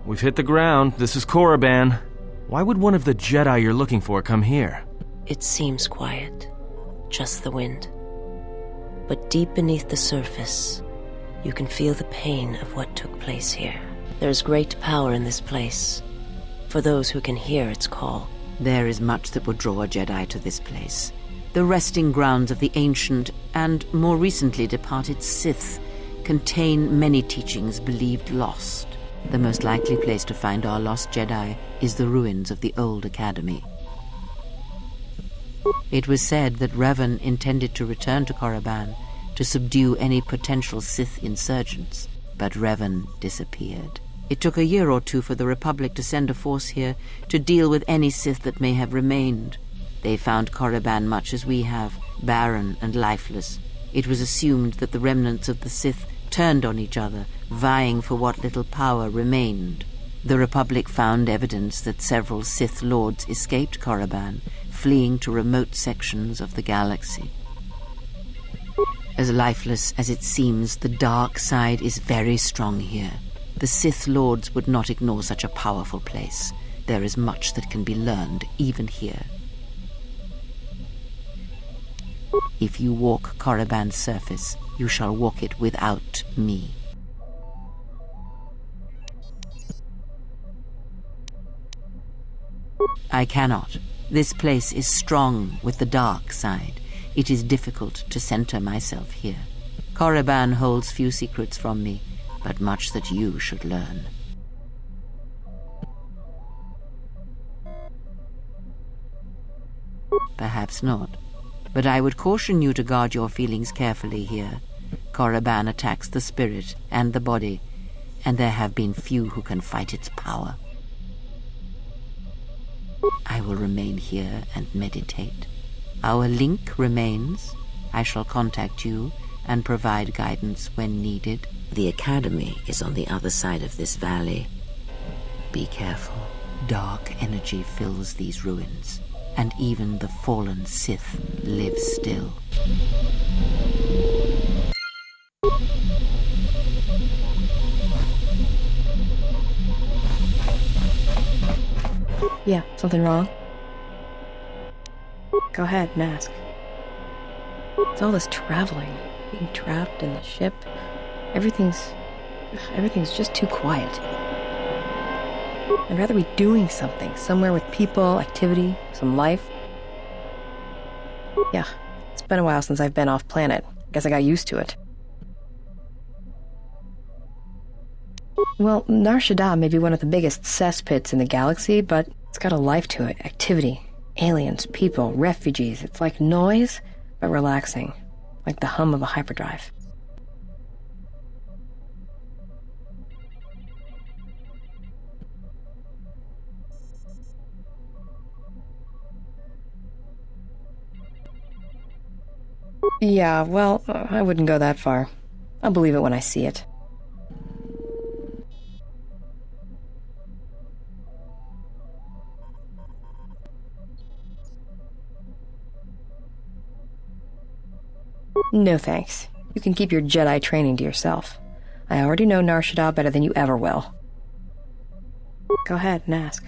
We've hit the ground. This is Korriban. Why would one of the Jedi you're looking for come here? It seems quiet. Just the wind. But deep beneath the surface, you can feel the pain of what took place here. There is great power in this place, for those who can hear its call. There is much that would draw a Jedi to this place. The resting grounds of the ancient and more recently departed Sith contain many teachings believed lost. The most likely place to find our lost Jedi is the ruins of the old academy. It was said that Revan intended to return to Korriban to subdue any potential Sith insurgents, but Revan disappeared. It took a year or two for the Republic to send a force here to deal with any Sith that may have remained. They found Korriban much as we have, barren and lifeless. It was assumed that the remnants of the Sith turned on each other, vying for what little power remained. The Republic found evidence that several Sith lords escaped Korriban, fleeing to remote sections of the galaxy. As lifeless as it seems, the dark side is very strong here. The Sith lords would not ignore such a powerful place. There is much that can be learned, even here. If you walk Korriban's surface, you shall walk it without me. I cannot. This place is strong with the dark side. It is difficult to center myself here. Korriban holds few secrets from me, but much that you should learn. Perhaps not. But I would caution you to guard your feelings carefully here. Korriban attacks the spirit and the body, and there have been few who can fight its power. I will remain here and meditate. Our link remains. I shall contact you and provide guidance when needed. The Academy is on the other side of this valley. Be careful. Dark energy fills these ruins, and even the fallen Sith live still. Yeah, something wrong? Go ahead and ask. It's all this traveling, being trapped in the ship. Everything's just too quiet. I'd rather be doing something, somewhere with people, activity, some life. Yeah, it's been a while since I've been off planet. Guess I got used to it. Well, Nar Shaddaa may be one of the biggest cesspits in the galaxy, but it's got a life to it. Activity, aliens, people, refugees. It's like noise, but relaxing. Like the hum of a hyperdrive. Yeah, well, I wouldn't go that far. I'll believe it when I see it. No thanks. You can keep your Jedi training to yourself. I already know Nar Shaddaa better than you ever will. Go ahead and ask.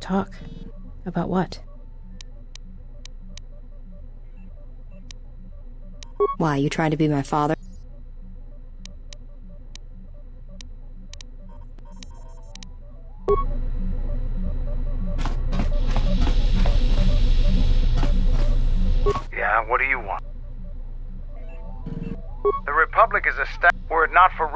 Talk. About what? Why, you trying to be my father? Republic is established were it not for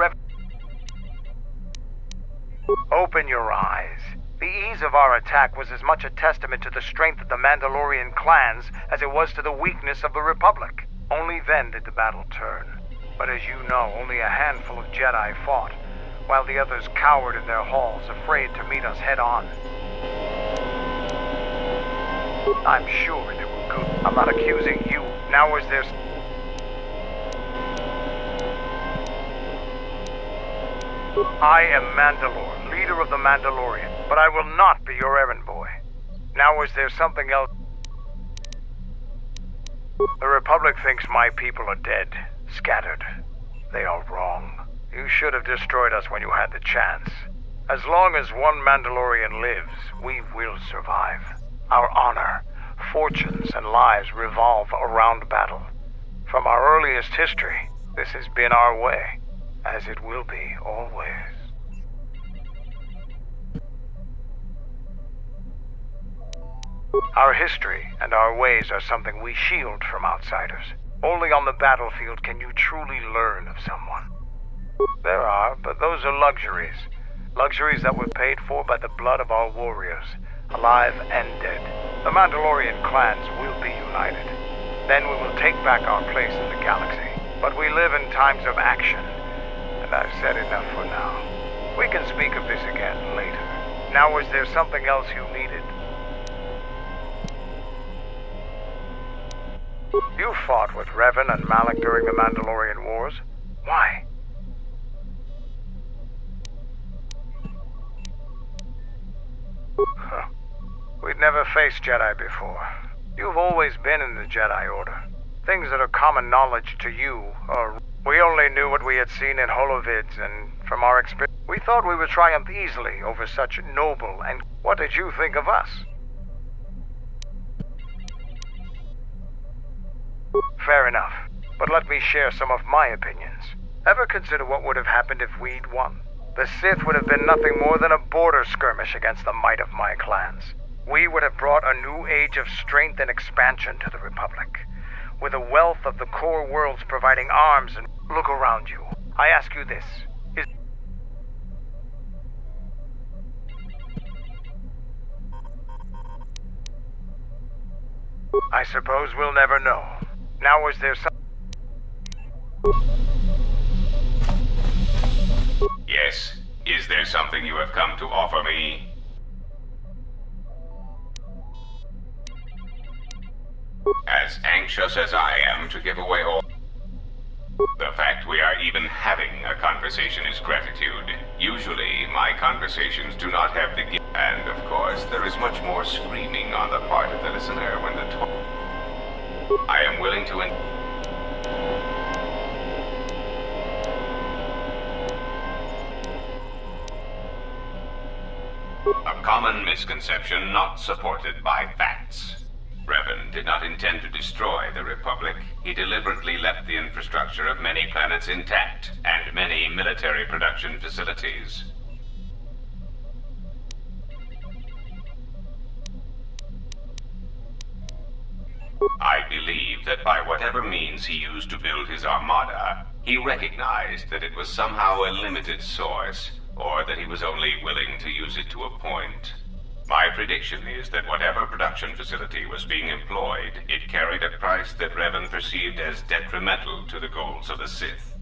Open your eyes. The ease of our attack was as much a testament to the strength of the Mandalorian clans as it was to the weakness of the Republic. Only then did the battle turn. But as you know, only a handful of Jedi fought, while the others cowered in their halls, afraid to meet us head-on. I'm sure they were good. I'm not accusing you. Now is there... I am Mandalore, leader of the Mandalorian, but I will not be your errand boy. Now is there something else? The Republic thinks my people are dead, scattered. They are wrong. You should have destroyed us when you had the chance. As long as one Mandalorian lives, we will survive. Our honor, fortunes, and lives revolve around battle. From our earliest history, this has been our way, as it will be always. Our history and our ways are something we shield from outsiders. Only on the battlefield can you truly learn of someone. There are, but those are luxuries. Luxuries that were paid for by the blood of our warriors, alive and dead. The Mandalorian clans will be united. Then we will take back our place in the galaxy. But we live in times of action, and I've said enough for now. We can speak of this again later. Now, is there something else you needed? You fought with Revan and Malak during the Mandalorian Wars. Why? Huh. We'd never faced Jedi before. You've always been in the Jedi Order. Things that are common knowledge to you are... We only knew what we had seen in holovids, and from our experience, we thought we would triumph easily over such noble and... What did you think of us? Fair enough, but let me share some of my opinions. Ever consider what would have happened if we'd won? The Sith would have been nothing more than a border skirmish against the might of my clans. We would have brought a new age of strength and expansion to the Republic, with a wealth of the core worlds providing arms and... Look around you. I ask you this. I suppose we'll never know. Now is there some... Yes. Is there something you have come to offer me? As anxious as I am to give away all... The fact we are even having a conversation is gratitude. Usually, my conversations do not have the gift. And, of course, there is much more screaming on the part of the listener when the I am willing to... A common misconception not supported by facts. Revan did not intend to destroy the Republic. He deliberately left the infrastructure of many planets intact, and many military production facilities. I believe that by whatever means he used to build his armada, he recognized that it was somehow a limited source, or that he was only willing to use it to a point. My prediction is that whatever production facility was being employed, it carried a price that Revan perceived as detrimental to the goals of the Sith.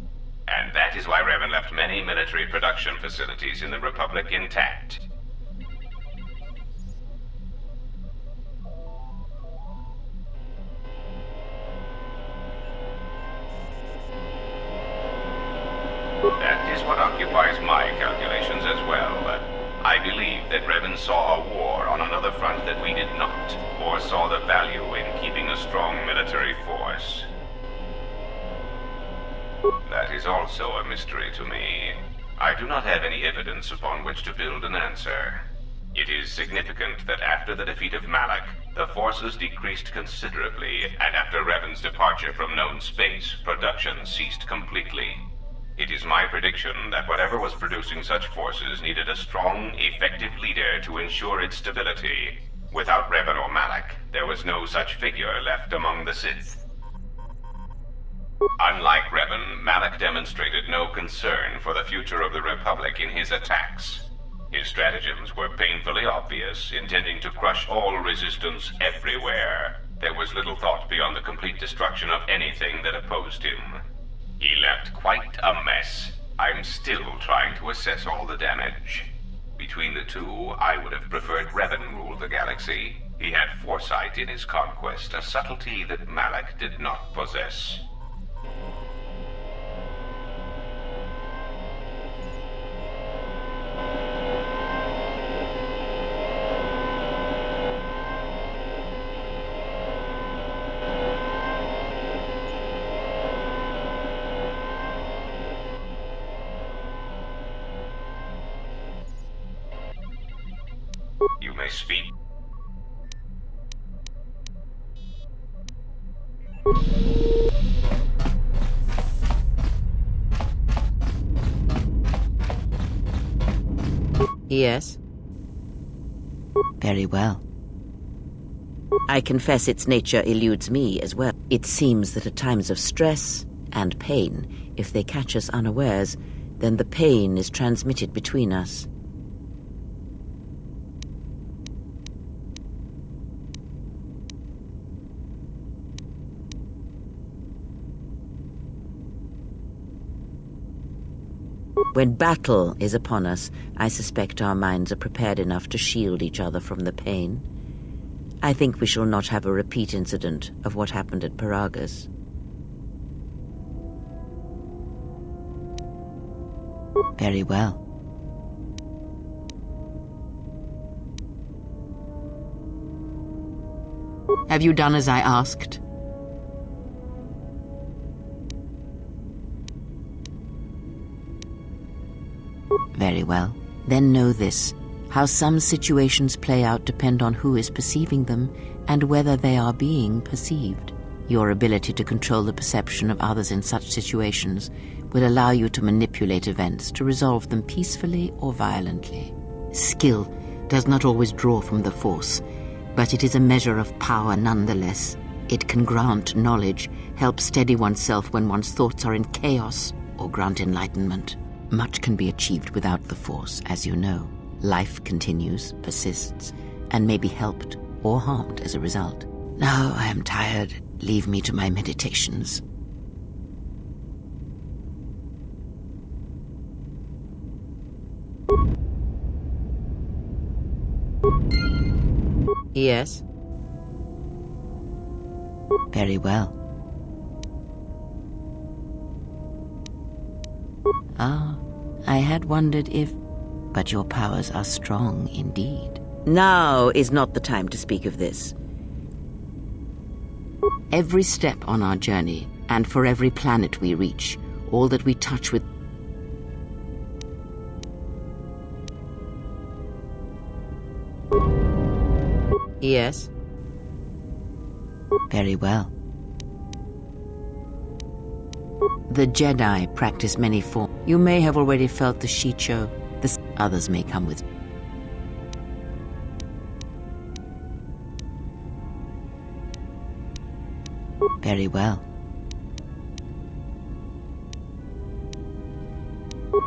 And that is why Revan left many military production facilities in the Republic intact. That is what occupies my calculations as well. I believe that Revan saw a war on another front that we did not, or saw the value in keeping a strong military force. That is also a mystery to me. I do not have any evidence upon which to build an answer. It is significant that after the defeat of Malak, the forces decreased considerably, and after Revan's departure from known space, production ceased completely. It is my prediction that whatever was producing such forces needed a strong, effective leader to ensure its stability. Without Revan or Malak, there was no such figure left among the Sith. Unlike Revan, Malak demonstrated no concern for the future of the Republic in his attacks. His stratagems were painfully obvious, intending to crush all resistance everywhere. There was little thought beyond the complete destruction of anything that opposed him. He left quite a mess. I'm still trying to assess all the damage. Between the two, I would have preferred Revan rule the galaxy. He had foresight in his conquest, a subtlety that Malak did not possess. You may speak. Yes? Very well. I confess its nature eludes me as well. It seems that at times of stress and pain, if they catch us unawares, then the pain is transmitted between us. When battle is upon us, I suspect our minds are prepared enough to shield each other from the pain. I think we shall not have a repeat incident of what happened at Paragus. Very well. Have you done as I asked? Very well. Then know this. How some situations play out depend on who is perceiving them and whether they are being perceived. Your ability to control the perception of others in such situations will allow you to manipulate events to resolve them peacefully or violently. Skill does not always draw from the Force, but it is a measure of power nonetheless. It can grant knowledge, help steady oneself when one's thoughts are in chaos, or grant enlightenment. Much can be achieved without the Force, as you know. Life continues, persists, and may be helped or harmed as a result. Now I am tired. Leave me to my meditations. Yes? Very well. Ah, I had wondered if... But your powers are strong indeed. Now is not the time to speak of this. Every step on our journey, and for every planet we reach, all that we touch with... Yes? Very well. The Jedi practice many forms. You may have already felt the Shicho. Others may come with... Very well.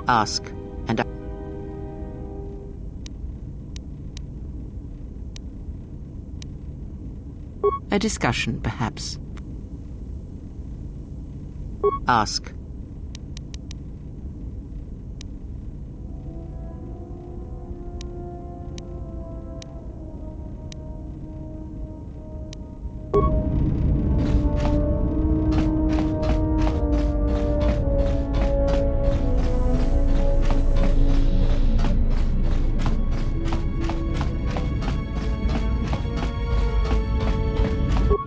Ask, and a discussion, perhaps. Ask.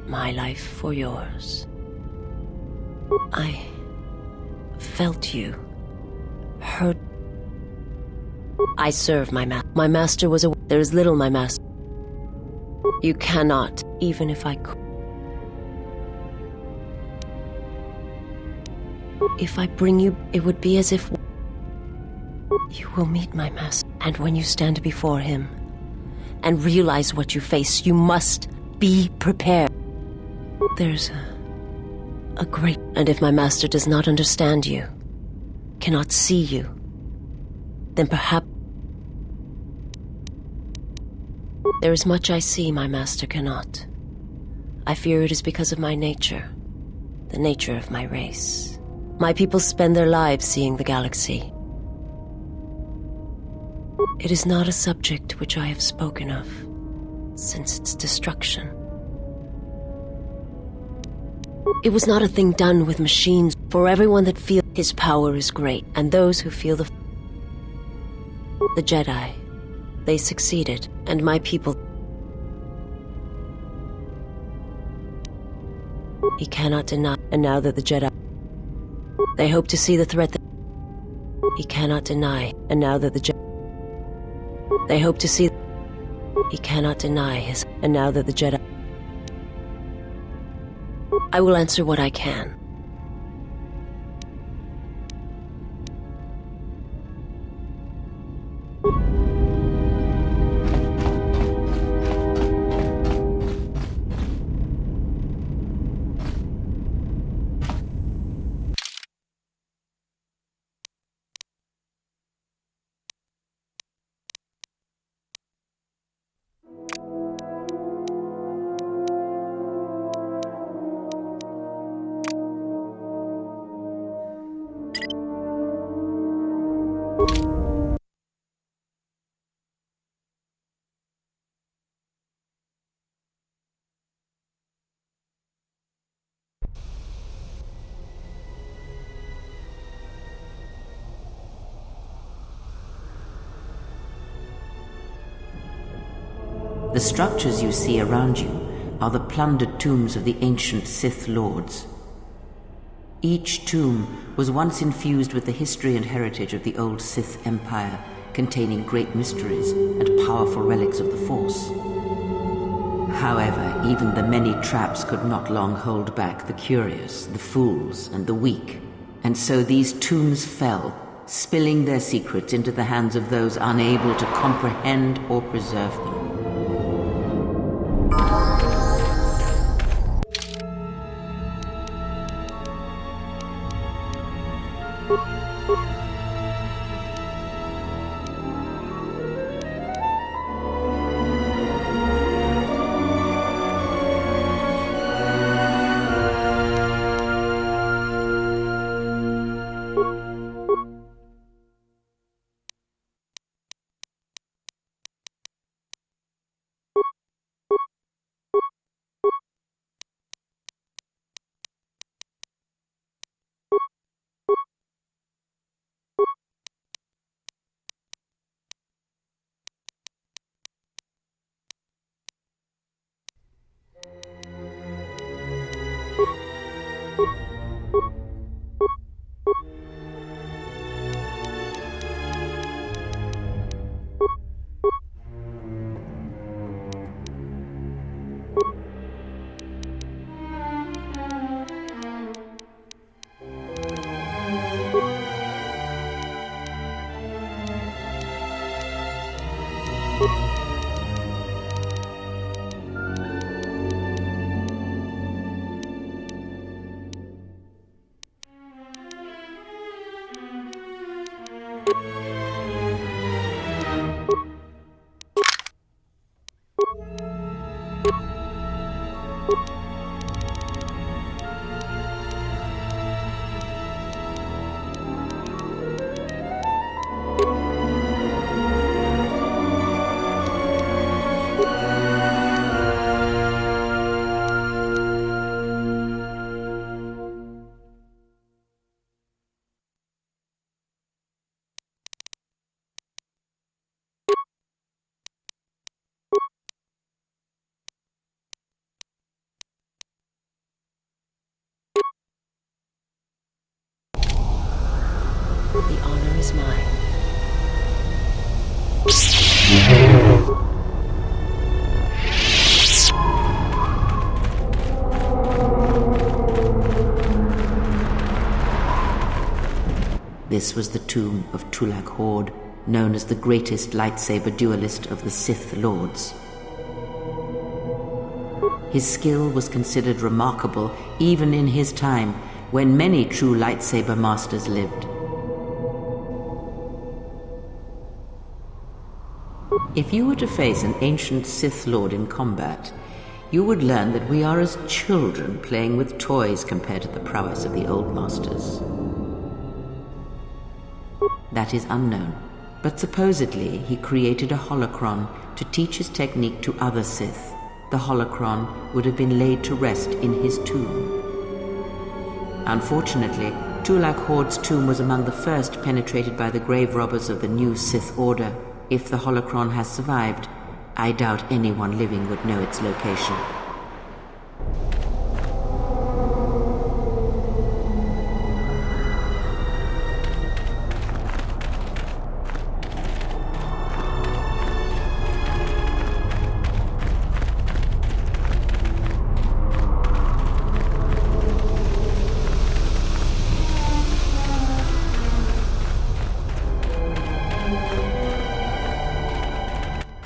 My life for yours. I felt you. Heard. I serve my master. My master was a... There is little my master. You cannot, even if I could. If I bring you, it would be as if... You will meet my master. And when you stand before him and realize what you face, you must be prepared. There's A great... And if my master does not understand you, cannot see you, then perhaps... There is much I see my master cannot. I fear it is because of my nature, the nature of my race. My people spend their lives seeing the galaxy. It is not a subject which I have spoken of since its destruction. It was not a thing done with machines. For everyone that feels his power is great, and those who feel the Jedi, they succeeded, and my people... He cannot deny, and now that the Jedi... They hope to see the threat that... He cannot deny, and now that the Jedi... They hope to see... He cannot deny his... And now that the Jedi... I will answer what I can. The structures you see around you are the plundered tombs of the ancient Sith lords. Each tomb was once infused with the history and heritage of the old Sith Empire, containing great mysteries and powerful relics of the Force. However, even the many traps could not long hold back the curious, the fools, and the weak, and so these tombs fell, spilling their secrets into the hands of those unable to comprehend or preserve them. The honor is mine. This was the tomb of Tulak Hord, known as the greatest lightsaber duelist of the Sith Lords. His skill was considered remarkable even in his time, when many true lightsaber masters lived. If you were to face an ancient Sith Lord in combat, you would learn that we are as children playing with toys compared to the prowess of the old masters. That is unknown, but supposedly he created a holocron to teach his technique to other Sith. The holocron would have been laid to rest in his tomb. Unfortunately, Tulak Horde's tomb was among the first penetrated by the grave robbers of the new Sith Order. If the holocron has survived, I doubt anyone living would know its location.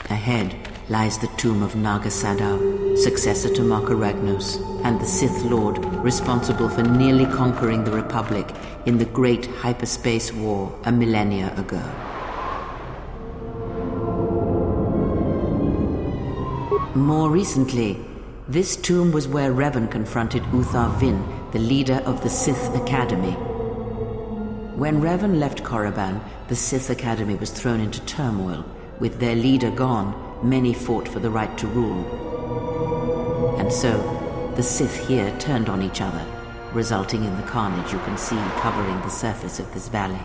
Ahead lies the tomb of Naga Sadow, successor to Marka Ragnos, and the Sith Lord responsible for nearly conquering the Republic in the Great Hyperspace War a millennia ago. More recently, this tomb was where Revan confronted Uthar Vin, the leader of the Sith Academy. When Revan left Korriban, the Sith Academy was thrown into turmoil. With their leader gone, many fought for the right to rule. And so, the Sith here turned on each other, resulting in the carnage you can see covering the surface of this valley.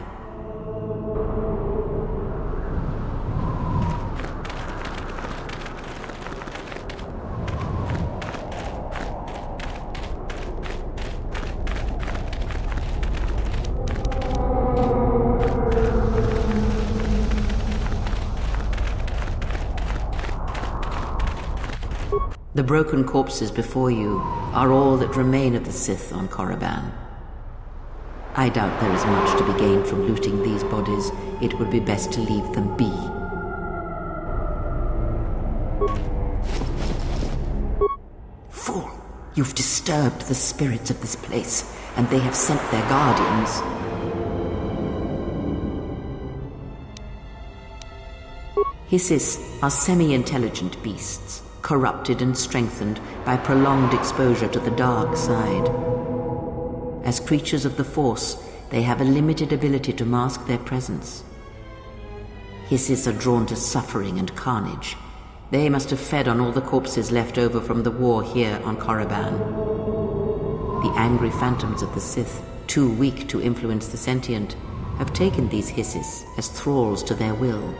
The broken corpses before you are all that remain of the Sith on Korriban. I doubt there is much to be gained from looting these bodies. It would be best to leave them be. Fool! You've disturbed the spirits of this place, and they have sent their guardians. Hissis are semi-intelligent beasts, corrupted and strengthened by prolonged exposure to the dark side. As creatures of the Force, they have a limited ability to mask their presence. Hissis are drawn to suffering and carnage. They must have fed on all the corpses left over from the war here on Korriban. The angry phantoms of the Sith, too weak to influence the sentient, have taken these Hissis as thralls to their will.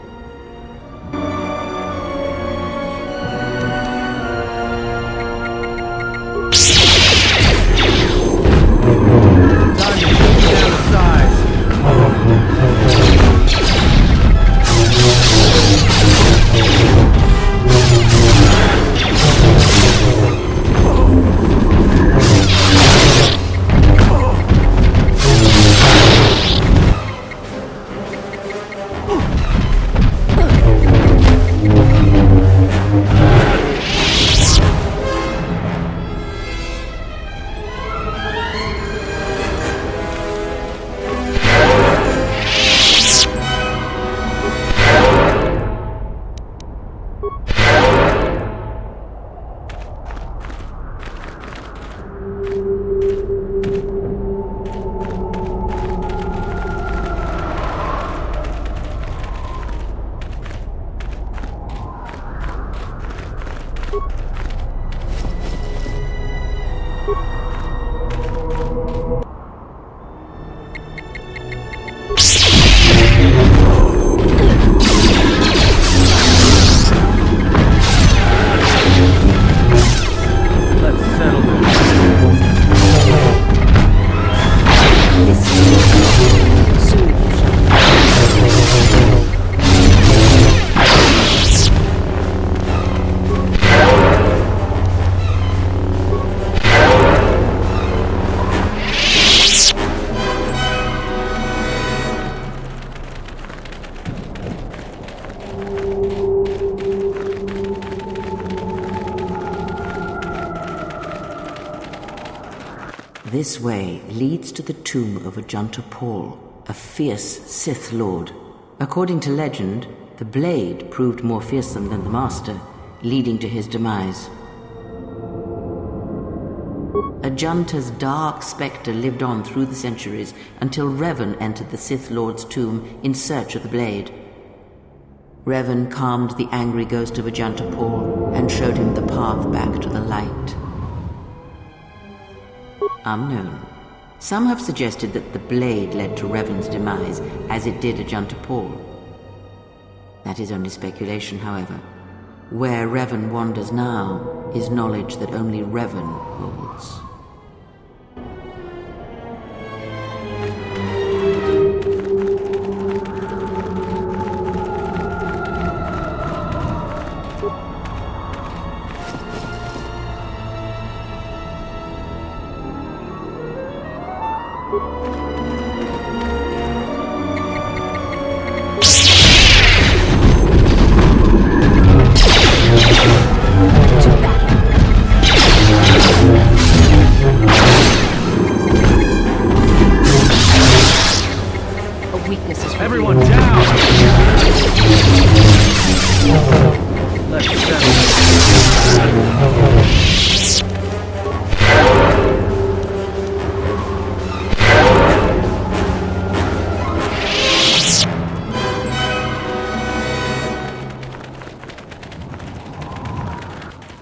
This way leads to the tomb of Ajanta Paul, a fierce Sith Lord. According to legend, the blade proved more fearsome than the Master, leading to his demise. Ajanta's dark spectre lived on through the centuries until Revan entered the Sith Lord's tomb in search of the blade. Revan calmed the angry ghost of Ajanta Paul and showed him the path back to the light. Unknown. Some have suggested that the blade led to Revan's demise, as it did Ajanta Paul. That is only speculation, however. Where Revan wanders now is knowledge that only Revan holds. Everyone down! Let's settle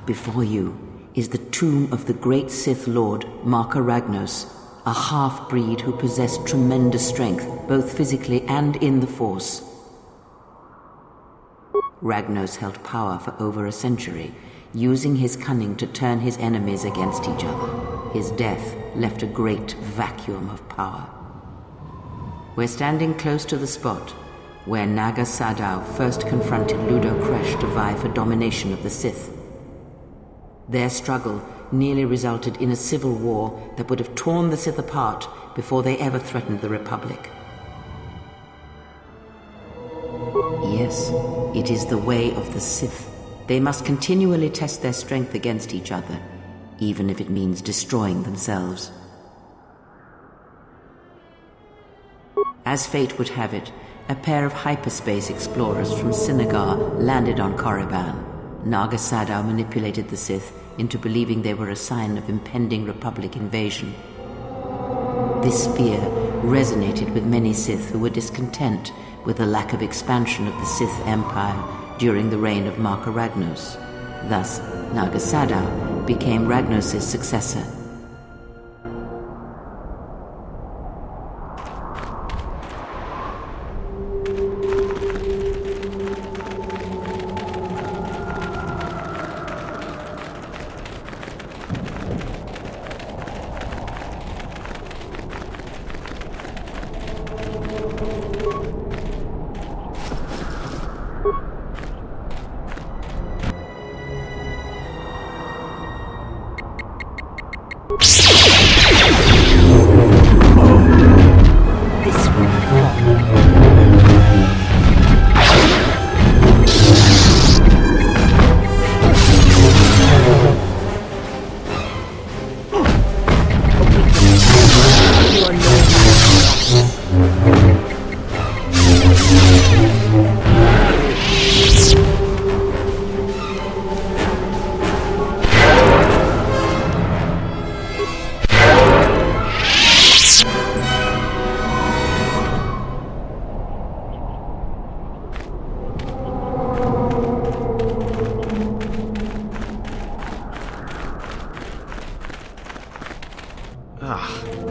Before you is the tomb of the great Sith Lord, Marka Ragnos, a half-breed who possessed tremendous strength, both physically and in the Force. Ragnos held power for over a century, using his cunning to turn his enemies against each other. His death left a great vacuum of power. We're standing close to the spot where Naga Sadow first confronted Ludo Kresh to vie for domination of the Sith. Their struggle nearly resulted in a civil war that would have torn the Sith apart before they ever threatened the Republic. Yes, it is the way of the Sith. They must continually test their strength against each other, even if it means destroying themselves. As fate would have it, a pair of hyperspace explorers from Sinagar landed on Korriban. Naga Sadow manipulated the Sith into believing they were a sign of impending Republic invasion. This fear resonated with many Sith who were discontent with the lack of expansion of the Sith Empire during the reign of Marka Ragnos. Thus, Naga Sadow became Ragnos' successor.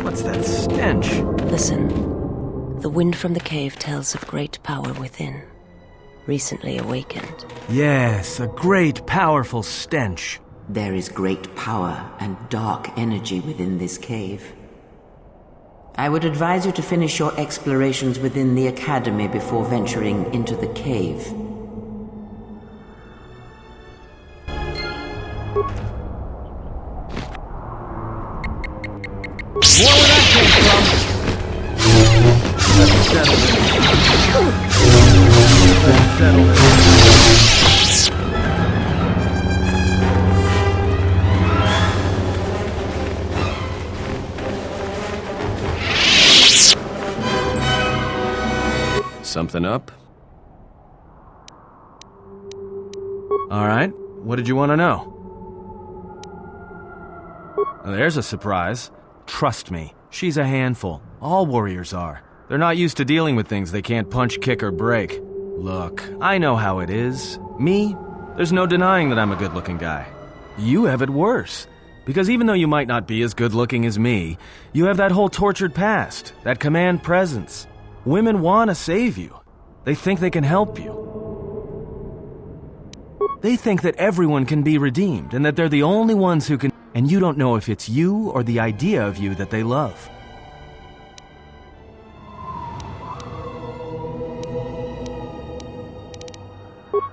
What's that stench? Listen. The wind from the cave tells of great power within, recently awakened. Yes, a great, powerful stench. There is great power and dark energy within this cave. I would advise you to finish your explorations within the Academy before venturing into the cave. More where that came from! Let's settle this. Let's settle this. Something up? Alright, what did you want to know? There's a surprise. Trust me, she's a handful. All warriors are. They're not used to dealing with things they can't punch, kick, or break. Look, I know how it is. Me? There's no denying that I'm a good-looking guy. You have it worse. Because even though you might not be as good-looking as me, you have that whole tortured past, that command presence. Women want to save you. They think they can help you. They think that everyone can be redeemed, and that they're the only ones who can... And you don't know if it's you or the idea of you that they love.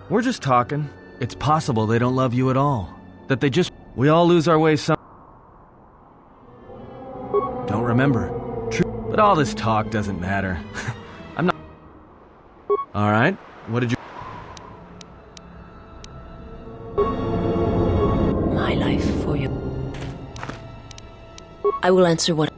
We're just talking. It's possible they don't love you at all. That they just... We all lose our way some... Don't remember. True. But all this talk doesn't matter. I'm not... Alright, what did you... My life for you. I will answer what...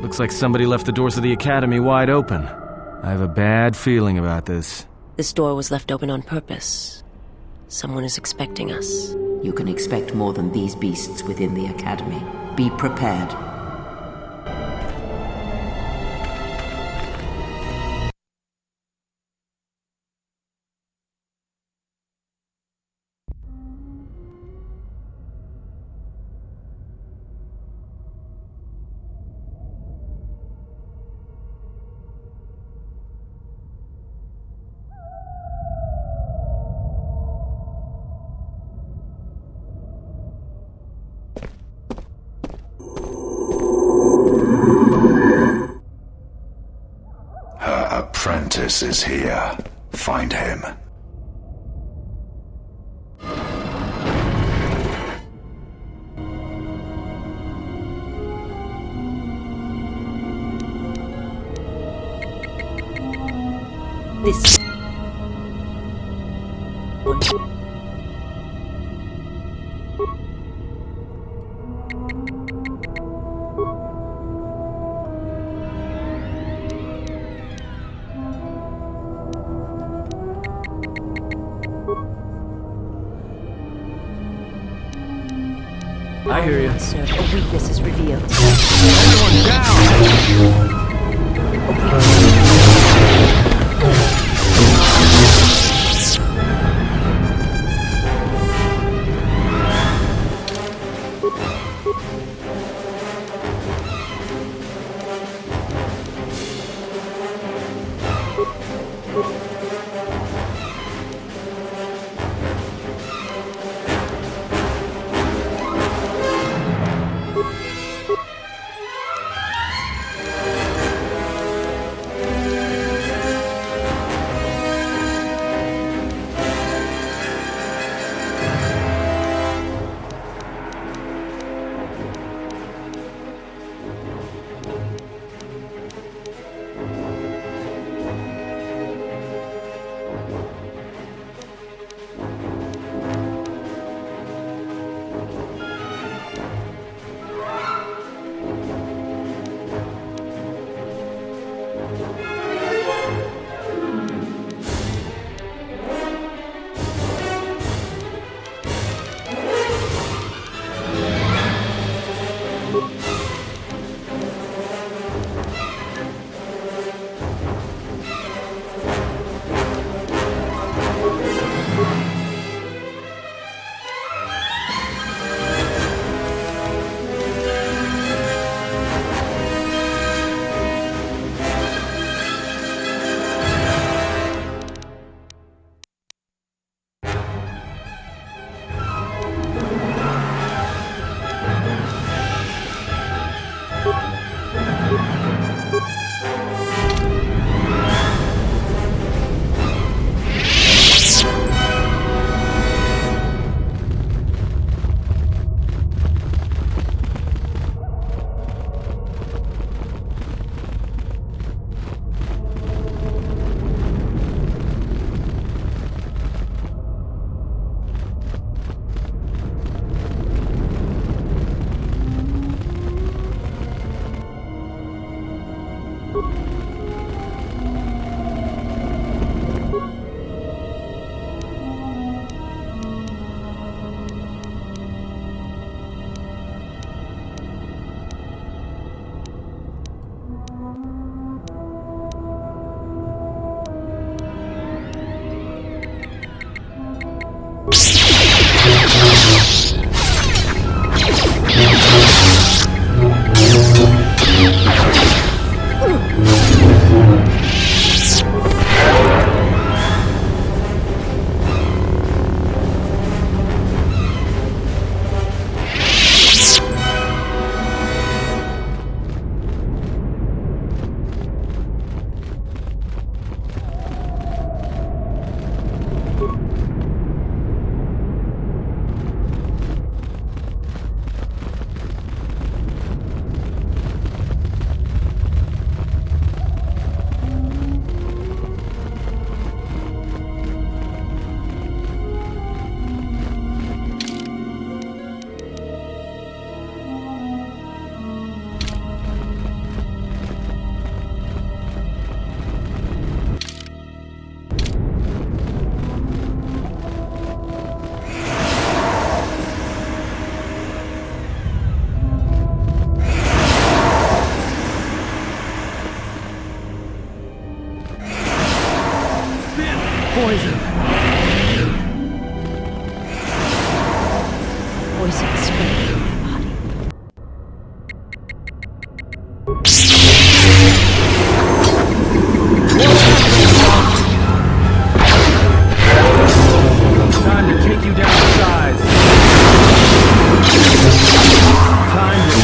Looks like somebody left the doors of the academy wide open. I have a bad feeling about this. This door was left open on purpose. Someone is expecting us. You can expect more than these beasts within the academy. Be prepared. Apprentice is here. Find him. This... I hear you. Sir, a weakness is revealed. Everyone down! Poison! Poison spreading through my body. Time to take you down to size. Time to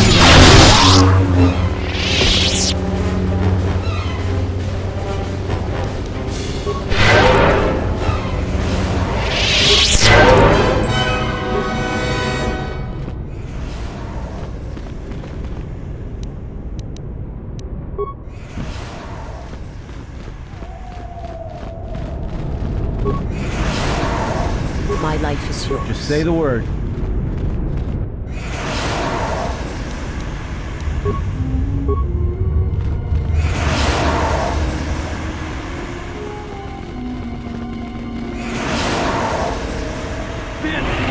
My life is yours. just say the word.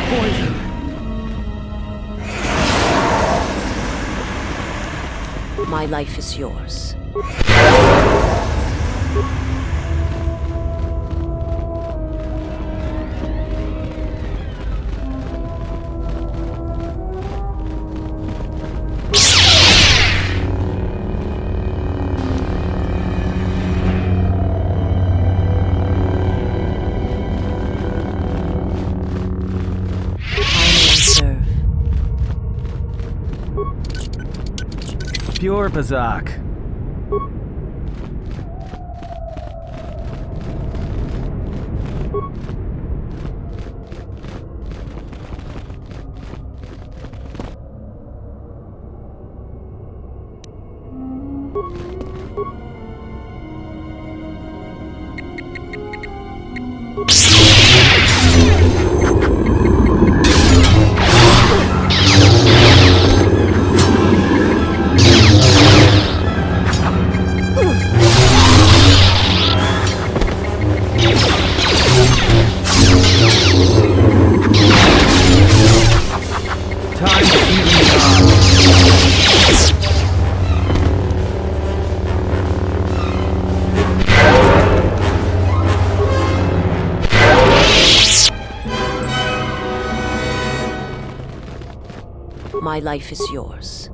Poison! My life is yours. Pure Bazak. My life is yours.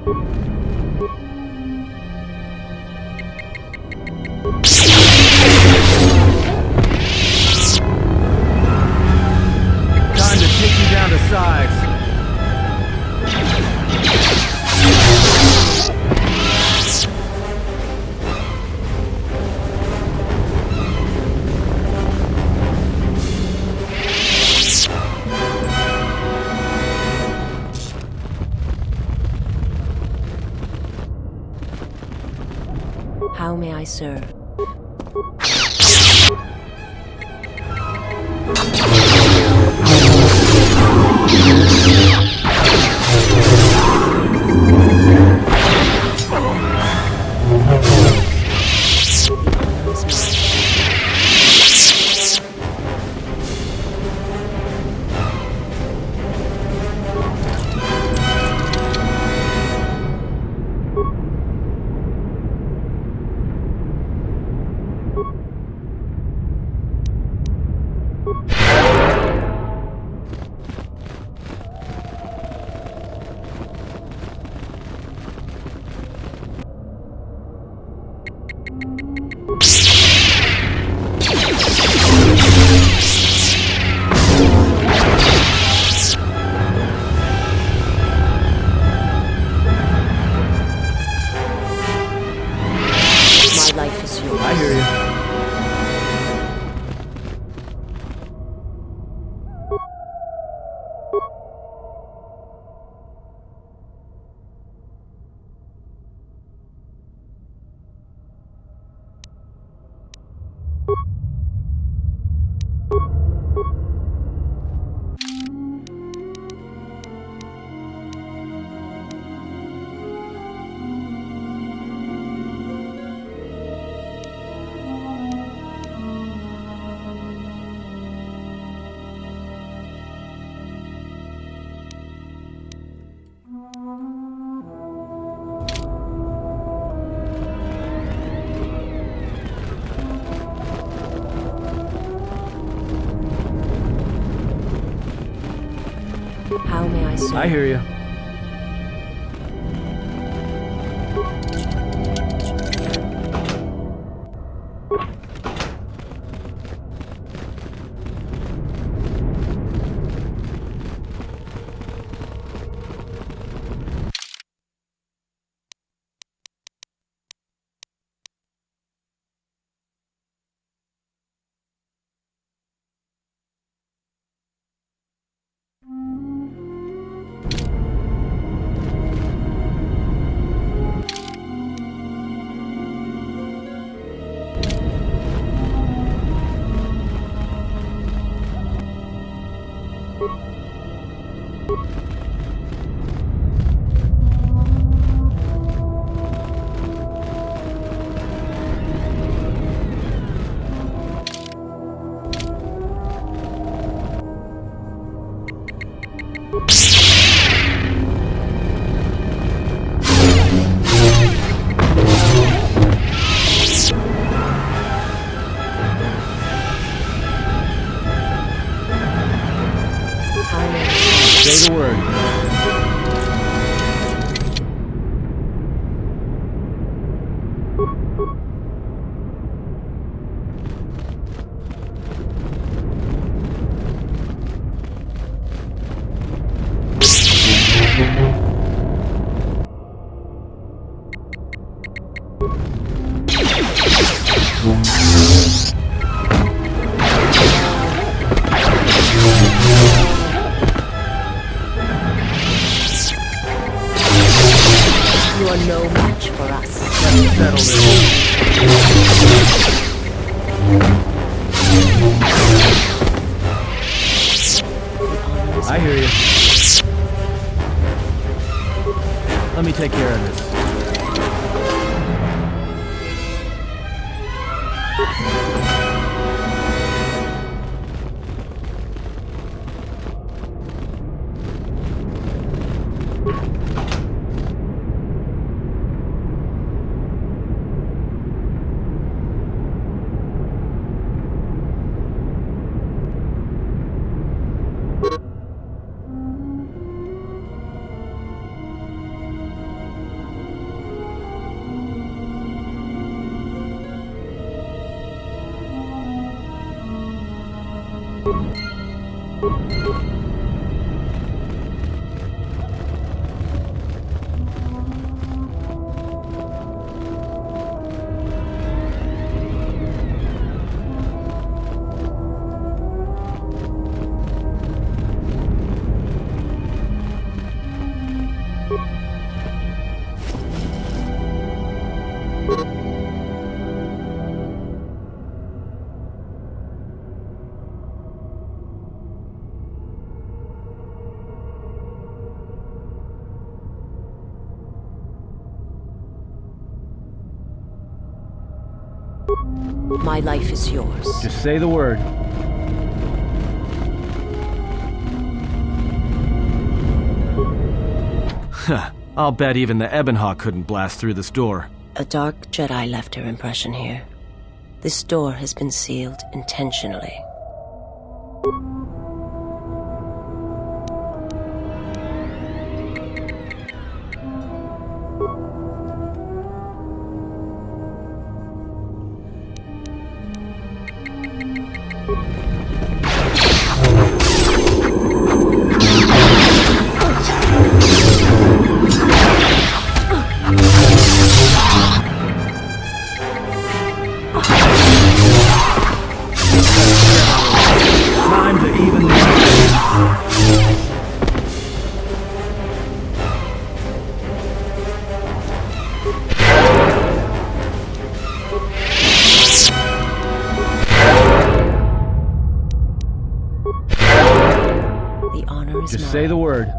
Time to take you down to size. How may I serve? I hear you. How may I serve? I hear you. Say the word. You are no match for us. Let's settle this. I hear you. Let me take care of this. My life is yours. Just say the word. Huh. I'll bet even the Ebonhawk couldn't blast through this door. A dark Jedi left her impression here. This door has been sealed intentionally. Time to even The honor is Just mine. say the word.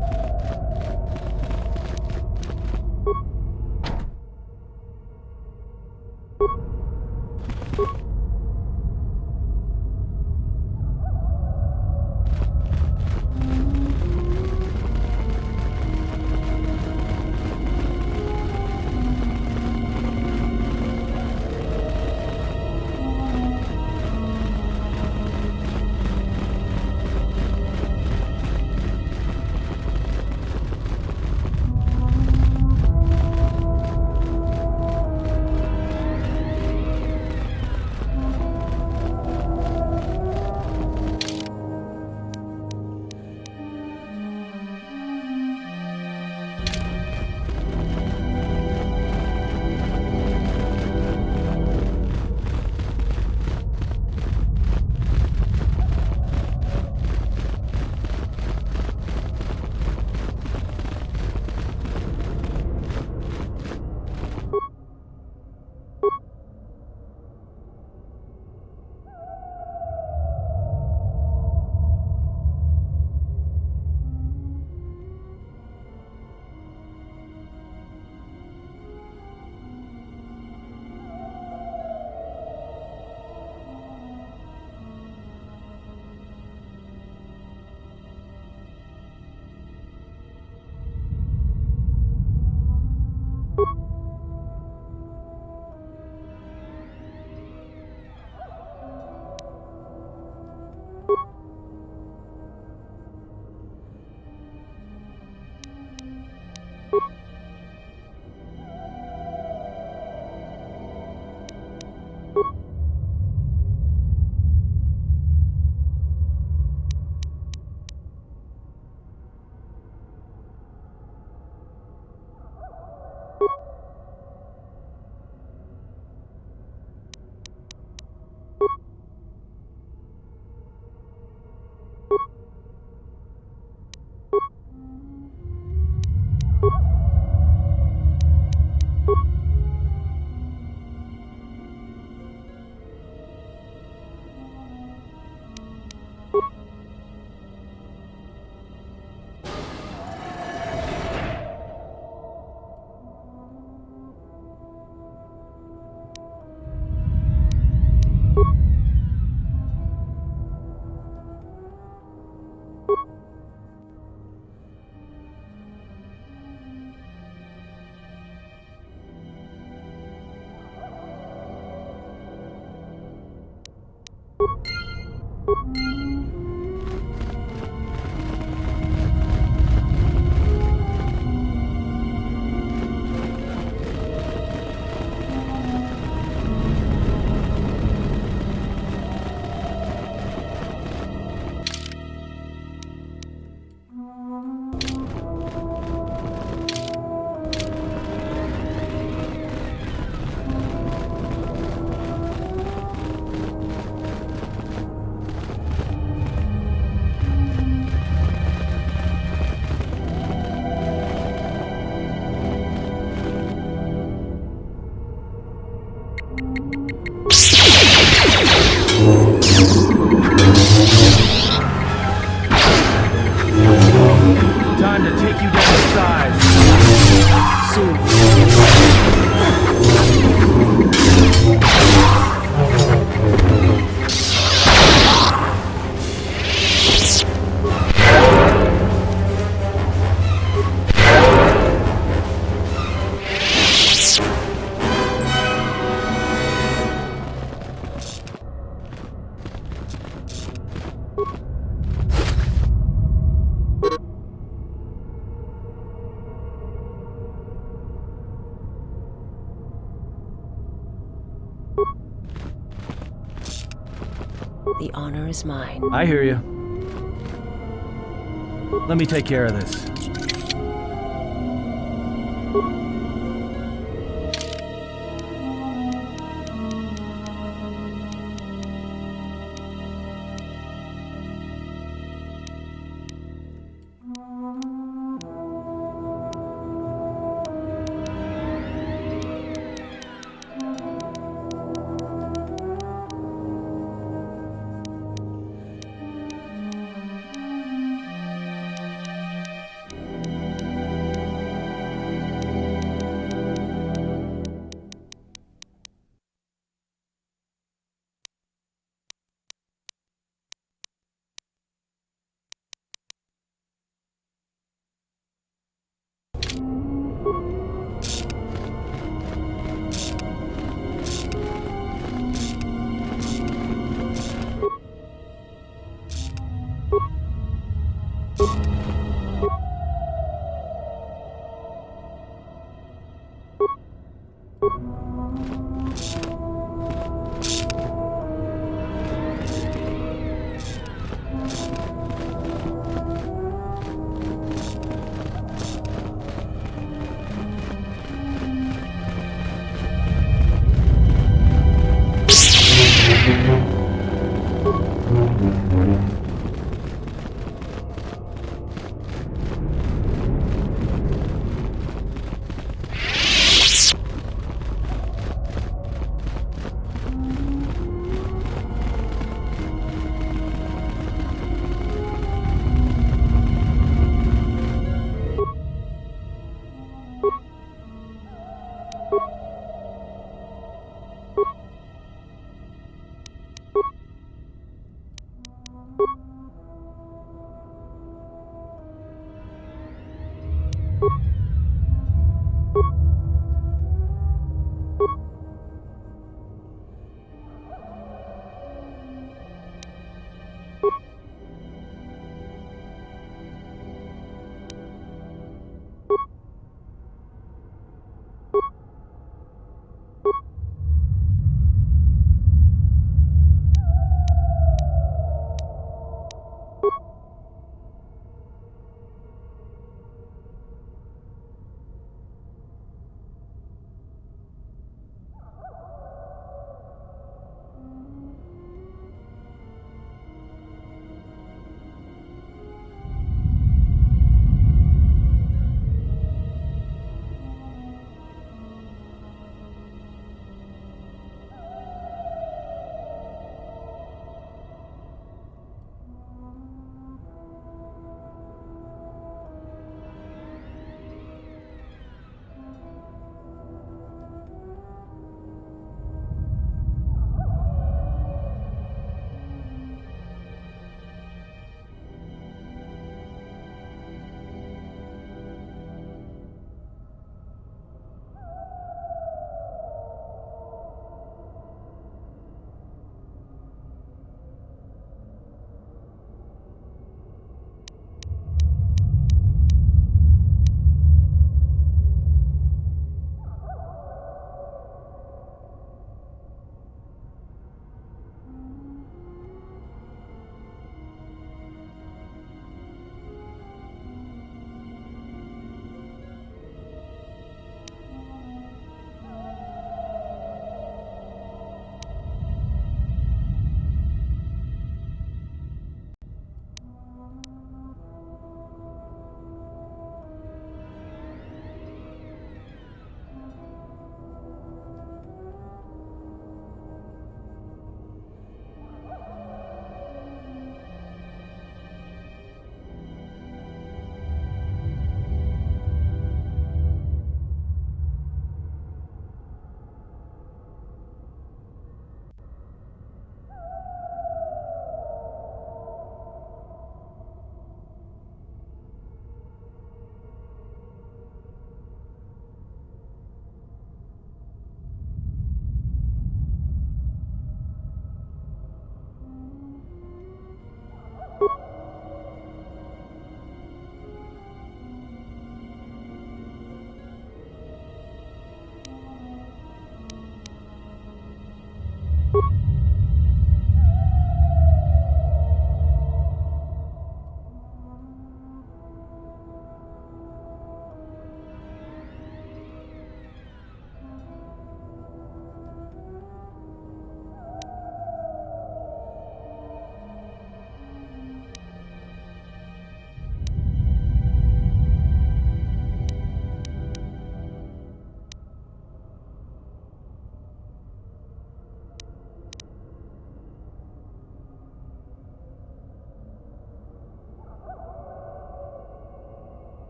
the honor is mine. I hear you. Let me take care of this.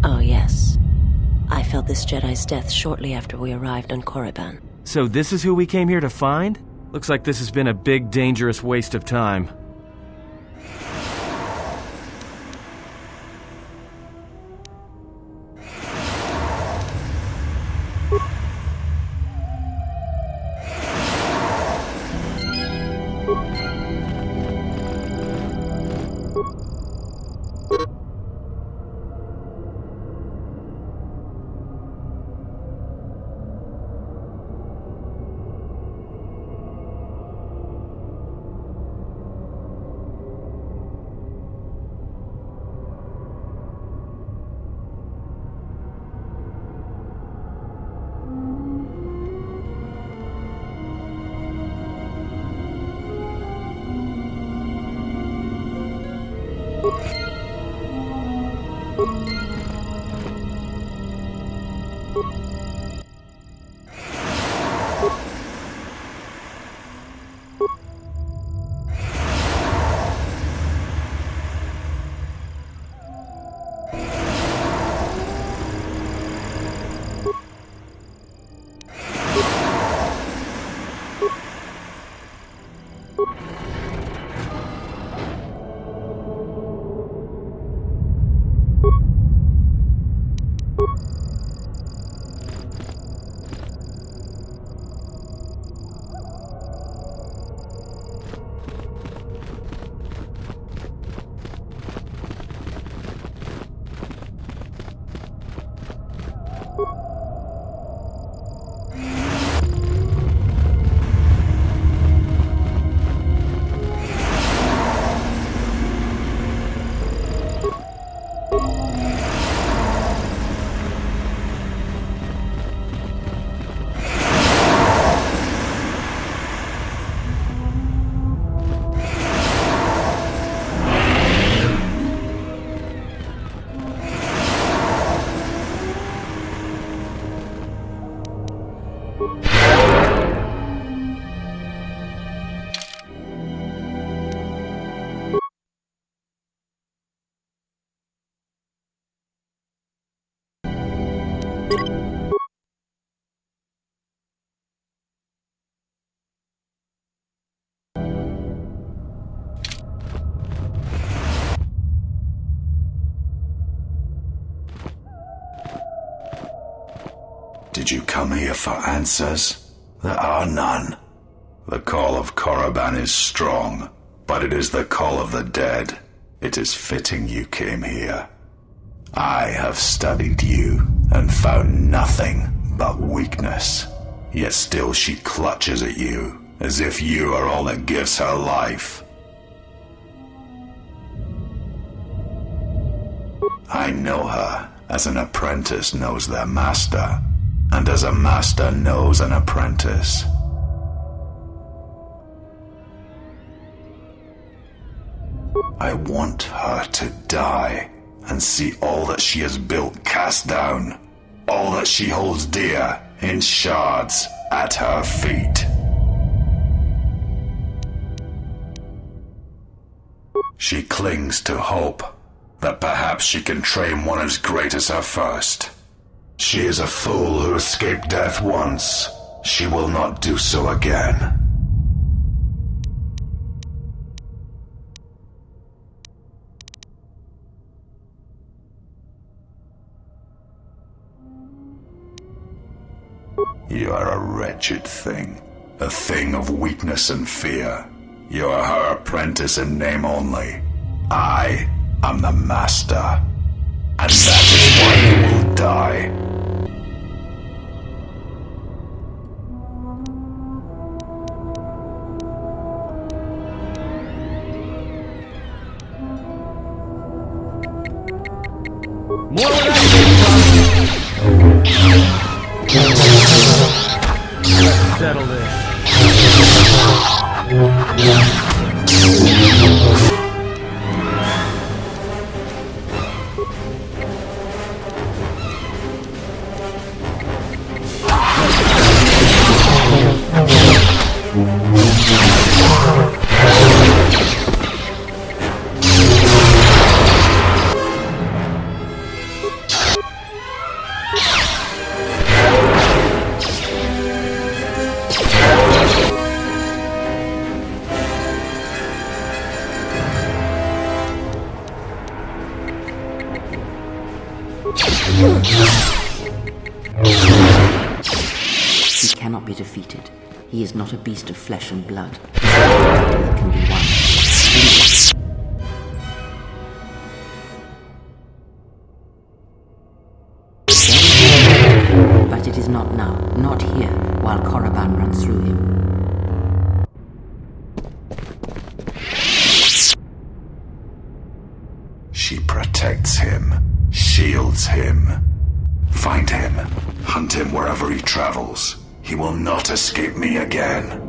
Oh, yes. I felt this Jedi's death shortly after we arrived on Korriban. So this is who we came here to find? Looks like this has been a big, dangerous waste of time. Did you come here for answers? There are none. The call of Korriban is strong, but it is the call of the dead. It is fitting you came here. I have studied you and found nothing but weakness. Yet still she clutches at you, as if you are all that gives her life. I know her as an apprentice knows their master, and as a master knows an apprentice. I want her to die and see all that she has built cast down, all that she holds dear in shards at her feet. She clings to hope that perhaps she can train one as great as her first. She is a fool who escaped death once. She will not do so again. You are a wretched thing. A thing of weakness and fear. You are her apprentice in name only. I am the master. And that is why you will die. More where that came from. Let's settle this. He cannot be defeated. He is not a beast of flesh and blood. He can be won. But it is not now, not here, while Korriban runs through him. She protects him, shields him. Find him, hunt him wherever he travels. He will not escape me again.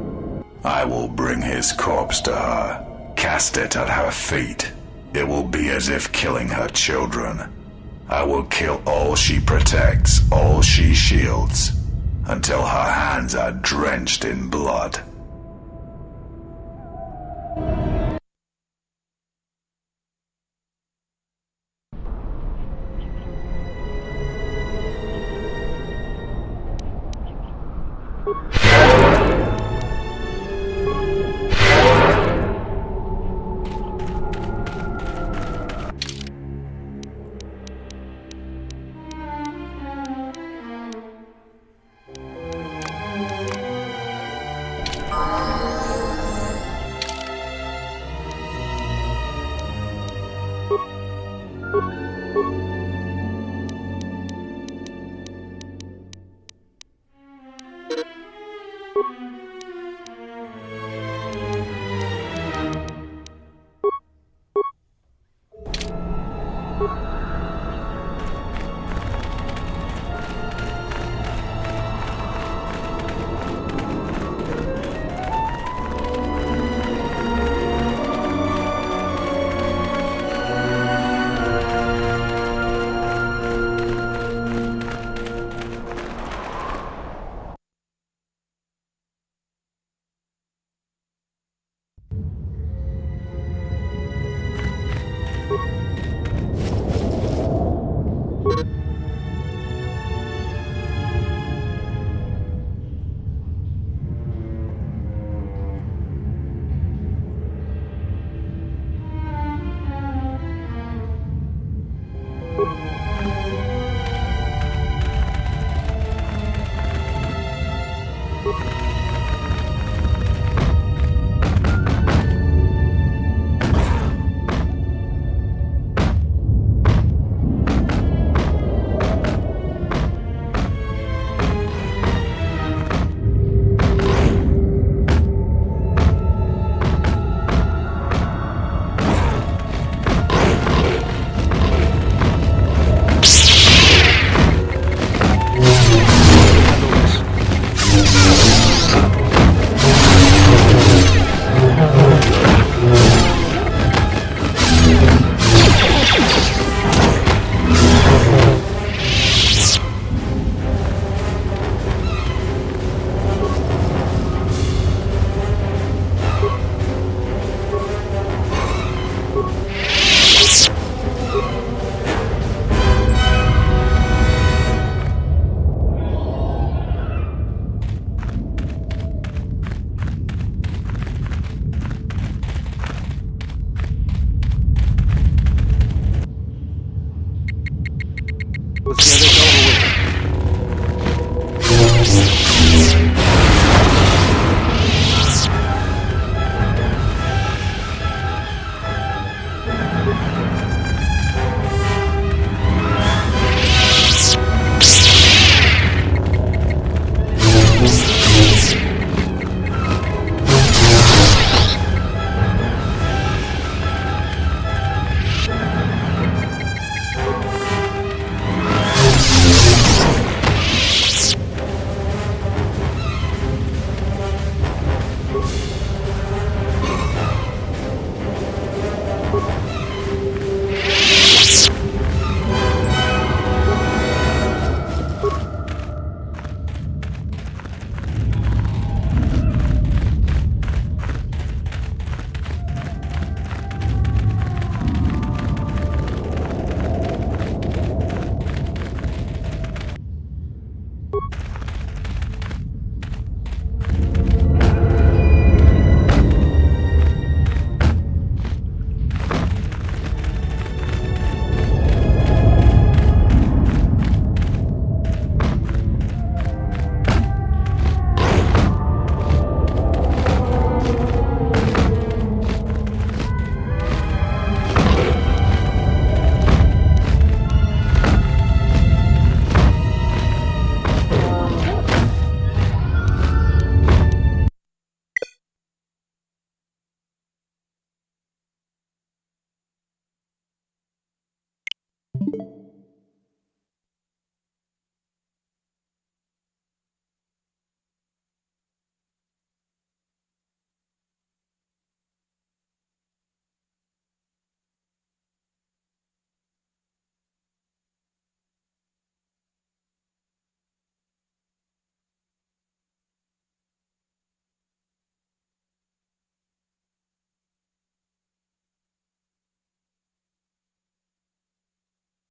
I will bring his corpse to her, cast it at her feet. It will be as if killing her children. I will kill all she protects, all she shields, until her hands are drenched in blood.